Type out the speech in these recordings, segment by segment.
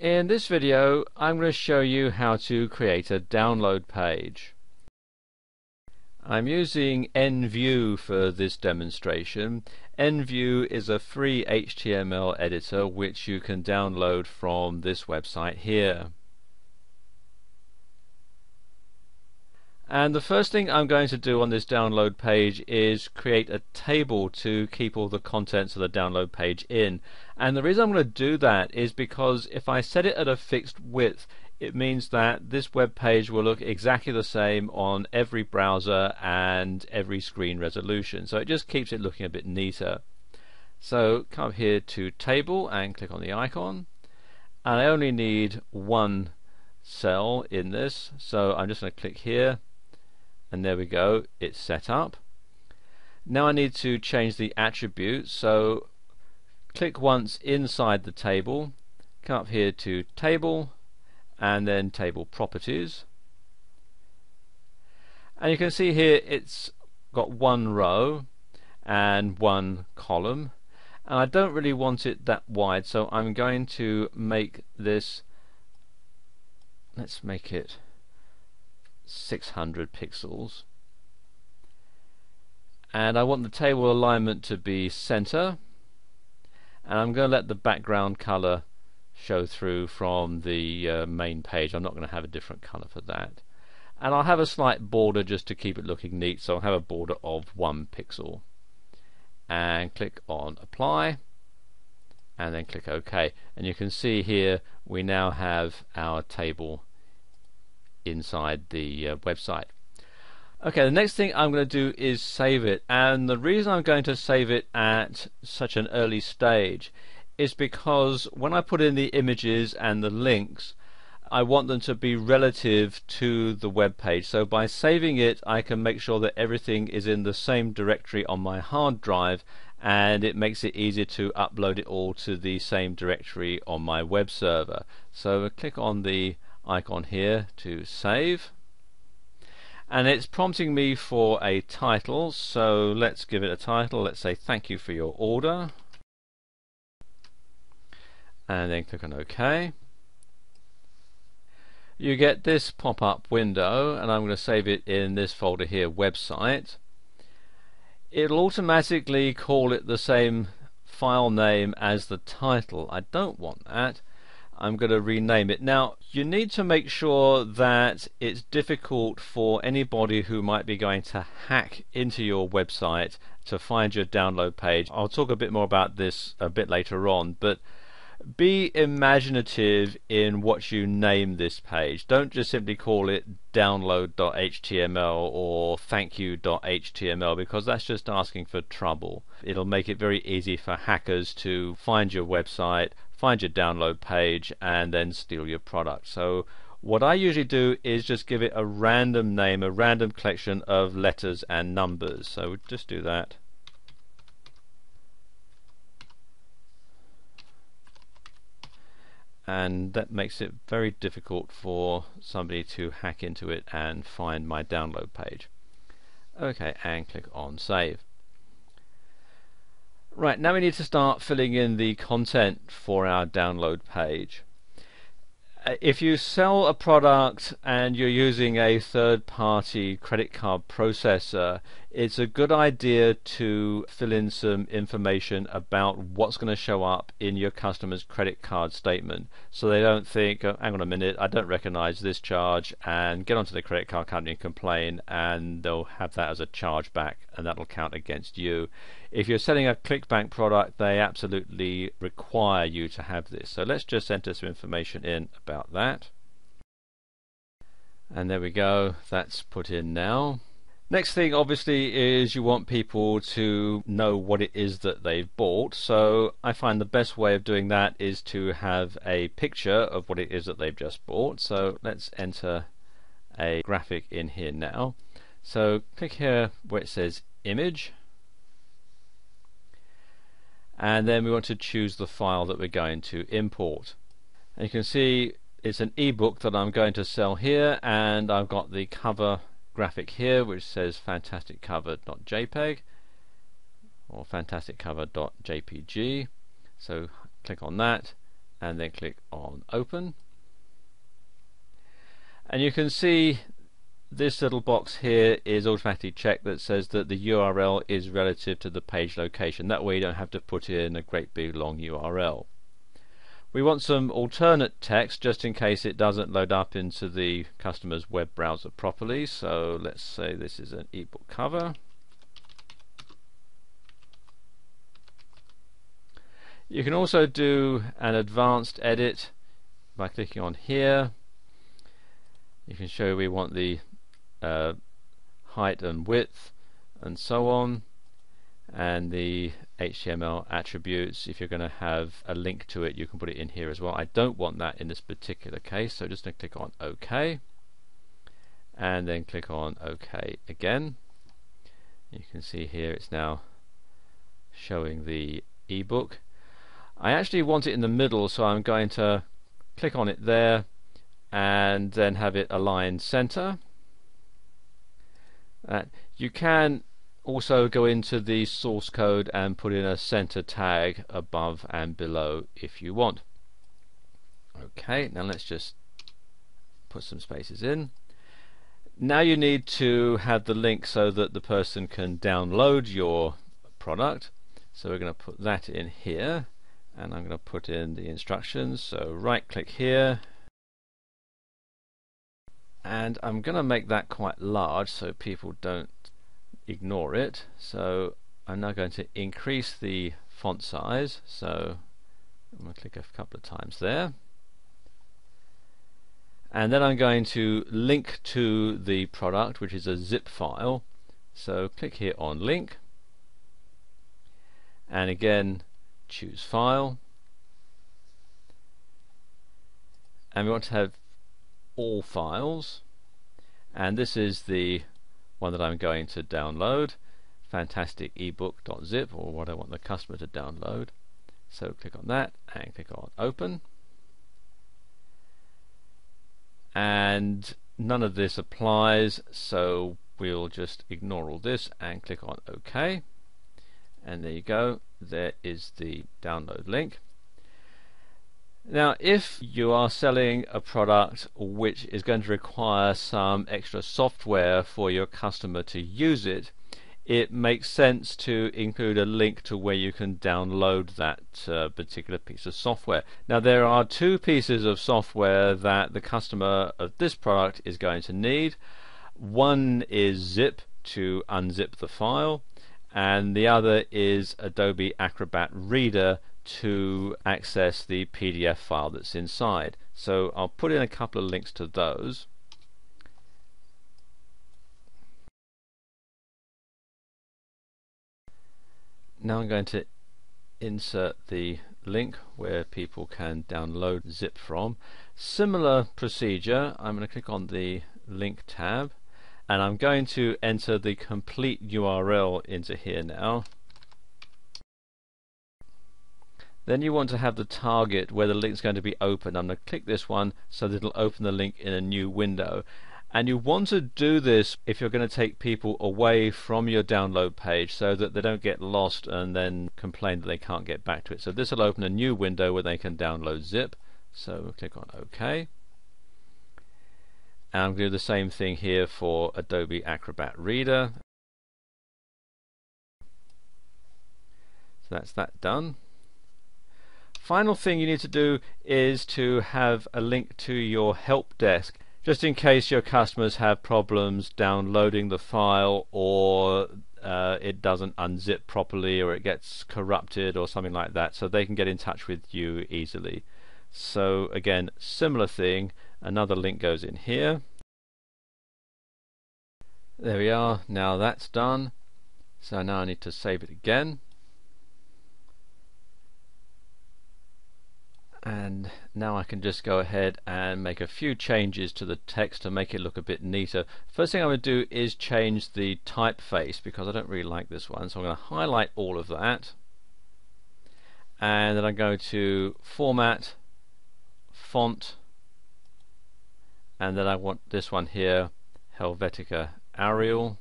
In this video I'm going to show you how to create a download page. I'm using NView for this demonstration. NView is a free HTML editor which you can download from this website here. And the first thing I'm going to do on this download page is create a table to keep all the contents of the download page in. And the reason I'm going to do that is because if I set it at a fixed width, it means that this web page will look exactly the same on every browser and every screen resolution. So it just keeps it looking a bit neater. So come up here to Table and click on the icon. And I only need one cell in this, so I'm just going to click here. And there we go, it's set up. Now I need to change the attributes, so click once inside the table, come up here to Table, and then Table Properties. And you can see here it's got one row and one column, and I don't really want it that wide, so I'm going to make this, let's make it 600 pixels, and I want the table alignment to be center, and I'm going to let the background color show through from the main page. I'm not going to have a different color for that, and I'll have a slight border just to keep it looking neat, so I'll have a border of 1 pixel, and click on Apply and then click OK, and you can see here we now have our table inside the website. Okay, the next thing I'm going to do is save it, and the reason I'm going to save it at such an early stage is because when I put in the images and the links, I want them to be relative to the web page. So by saving it, I can make sure that everything is in the same directory on my hard drive, and it makes it easier to upload it all to the same directory on my web server. So click on the icon here to save, and it's prompting me for a title, so let's give it a title. Let's say thank you for your order, and then click on OK. You get this pop-up window, and I'm going to save it in this folder here, website. It'll automatically call it the same file name as the title. I don't want that. I'm going to rename it. Now you need to make sure that it's difficult for anybody who might be going to hack into your website to find your download page. I'll talk a bit more about this a bit later on, but be imaginative in what you name this page. Don't just simply call it download.html or thankyou.html, because that's just asking for trouble. It'll make it very easy for hackers to find your website, find your download page, and then steal your product. So what I usually do is just give it a random name, a random collection of letters and numbers. So just do that. And that makes it very difficult for somebody to hack into it and find my download page. Okay, and click on Save. Right, now we need to start filling in the content for our download page. If you sell a product and you're using a third-party credit card processor, it's a good idea to fill in some information about what's going to show up in your customer's credit card statement, so they don't think, oh, hang on a minute, I don't recognize this charge, and get onto the credit card company and complain, and they'll have that as a charge back, and that'll count against you. If you're selling a ClickBank product, they absolutely require you to have this. So let's just enter some information in about that. And there we go, that's put in now. Next thing obviously is you want people to know what it is that they've bought. So I find the best way of doing that is to have a picture of what it is that they've just bought. So let's enter a graphic in here now. So click here where it says image, and then we want to choose the file that we're going to import. And you can see it's an ebook that I'm going to sell here, and I've got the cover graphic here which says fantasticcover.jpg or fantasticcover.jpg. So click on that and then click on open. And you can see this little box here is automatically checked that says that the URL is relative to the page location. That way you don't have to put in a great big long URL. We want some alternate text just in case it doesn't load up into the customer's web browser properly. So let's say this is an ebook cover. You can also do an advanced edit by clicking on here. You can show we want the height and width and so on, and the HTML attributes. If you're going to have a link to it, you can put it in here as well. I don't want that in this particular case, so just going to click on OK and then click on OK again. You can see here it's now showing the ebook. I actually want it in the middle, so I'm going to click on it there and then have it aligned center. You can also go into the source code and put in a center tag above and below if you want. Okay, now let's just put some spaces in. Now you need to have the link so that the person can download your product. So we're going to put that in here, and I'm going to put in the instructions. So right click here, and I'm going to make that quite large so people don't ignore it. So I'm now going to increase the font size, so I'm going to click a couple of times there, and then I'm going to link to the product, which is a zip file. So click here on link, and again choose file, and we want to have all files, and this is the one that I'm going to download, fantasticebook.zip, or what I want the customer to download. So click on that and click on open, and none of this applies, so we'll just ignore all this and click on OK, and there you go, there is the download link. Now if you are selling a product which is going to require some extra software for your customer to use it, it makes sense to include a link to where you can download that particular piece of software. Now there are two pieces of software that the customer of this product is going to need. One is Zip to unzip the file, and the other is Adobe Acrobat Reader to access the PDF file that's inside. So I'll put in a couple of links to those. Now I'm going to insert the link where people can download zip from. Similar procedure, I'm going to click on the link tab, and I'm going to enter the complete URL into here now. Then you want to have the target where the link is going to be open. I'm going to click this one so that it'll open the link in a new window. And you want to do this if you're going to take people away from your download page so that they don't get lost and then complain that they can't get back to it. So this will open a new window where they can download zip. So we'll click on OK. And I'm going to do the same thing here for Adobe Acrobat Reader. So that's that done. Final thing you need to do is to have a link to your help desk, just in case your customers have problems downloading the file, or it doesn't unzip properly, or it gets corrupted or something like that, so they can get in touch with you easily. So again, similar thing, another link goes in here. There we are, now that's done. So now I need to save it again. And now I can just go ahead and make a few changes to the text to make it look a bit neater. First thing I'm going to do is change the typeface, because I don't really like this one. So I'm going to highlight all of that, and then I go to Format, Font, and then I want this one here, Helvetica Arial,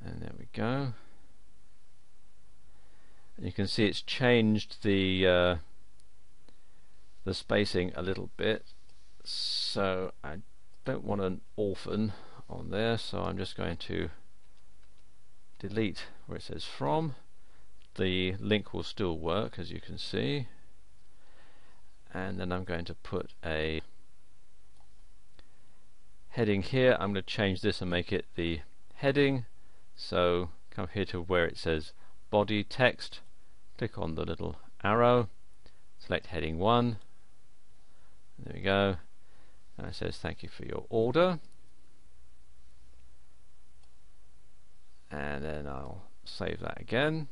and there we go. You can see it's changed the spacing a little bit, so I don't want an orphan on there, so I'm just going to delete where it says from. The link will still work, as you can see, and then I'm going to put a heading here. I'm going to change this and make it the heading. So come here to where it says body text, click on the little arrow, select heading 1, there we go, and it says thank you for your order, and then I'll save that again.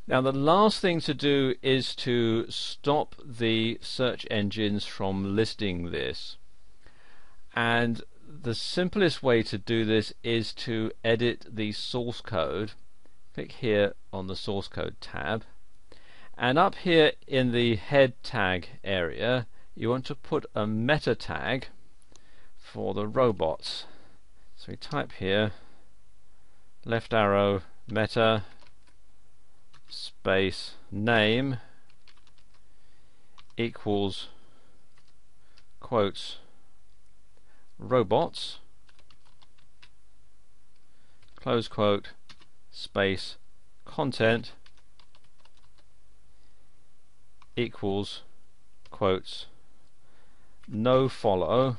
Now the last thing to do is to stop the search engines from listing this, and the simplest way to do this is to edit the source code. Click here on the source code tab, and up here in the head tag area you want to put a meta tag for the robots. So we type here left arrow meta space name equals quotes robots close quote space content equals quotes no follow,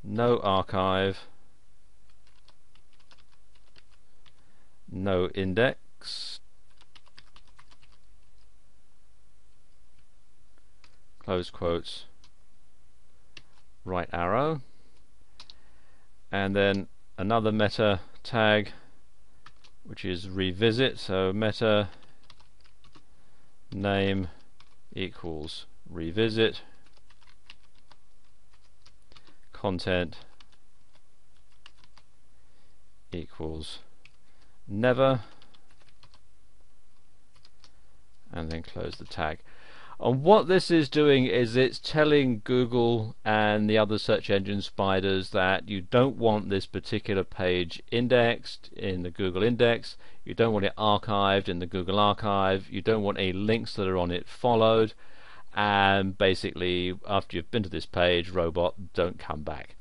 no archive, no index, close quotes, right arrow, and then another meta tag which is revisit, so meta name equals revisit, content equals never, and then close the tag. And what this is doing is it's telling Google and the other search engine spiders that you don't want this particular page indexed in the Google index, you don't want it archived in the Google archive, you don't want any links that are on it followed, and basically after you've been to this page, robot, don't come back.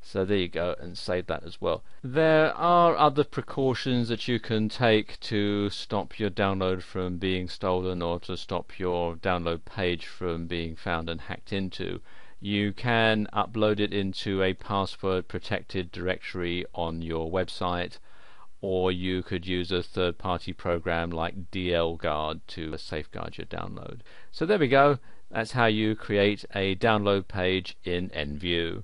So there you go, and save that as well. There are other precautions that you can take to stop your download from being stolen or to stop your download page from being found and hacked into. You can upload it into a password protected directory on your website, or you could use a third-party program like DLGuard to safeguard your download. So there we go, that's how you create a download page in EnView.